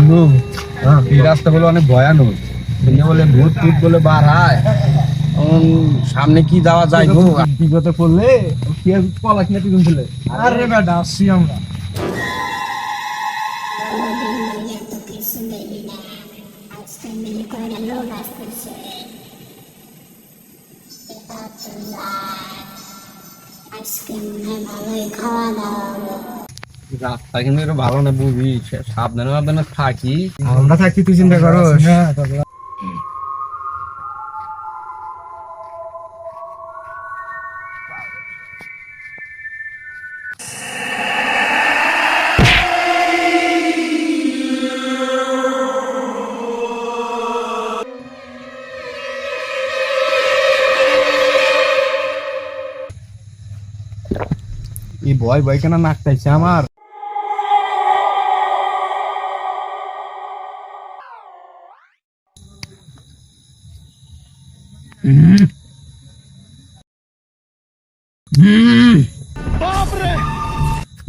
বন্ধু এই রাস্তা বলে অনেক ভয়ানক, বলে ভূত টুত বলে বার হয়। সামনে কি যাওয়া যায় গো? বিগত করলে কি আর পলাশ না পিছন ছিল। আরে বেটা আসছি আমরা। রাস্তা কিন্তু একটু ভালো না, বুঝি সাবধানে সাবধানে থাকি। আমরা থাকি, তুই চিন্তা করো। এই ভয় ভয় কেন নাকটাইছে আমার।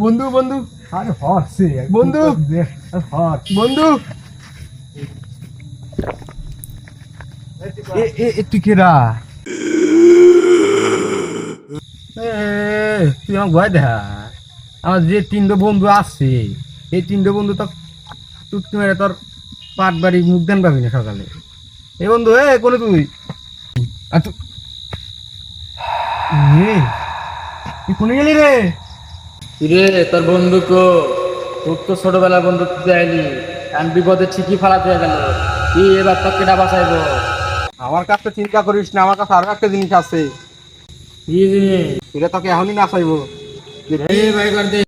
বন্ধু বন্ধু, আরে হচ্ছে বন্ধু, বন্ধু তুই কেরা? তুই আমার ভয় দেখা। আমার যে তিনটে বন্ধু আছে, এই তিনটে বন্ধু তো চুটকি মেরে তোর পাট বাড়ি মুখ দেন পাবি না সকালে। এই বন্ধু কোনে তুই? তুই কোনে গেলি রে? রে তোর বন্ধু কো? তোর তো ছোটবেলার বন্ধু যাইলি, আমি বিপদে ঠিকই ফালাতে হয়ে গেল। কি এবার তোর কেটা বাঁচাইবো? আমার কাছে চিন্তা করিস না, আমার কাছে আরো একটা জিনিস আছে। কি জিনিস? এটা তোকে এখনই না চাইবো। ভাই কর দে।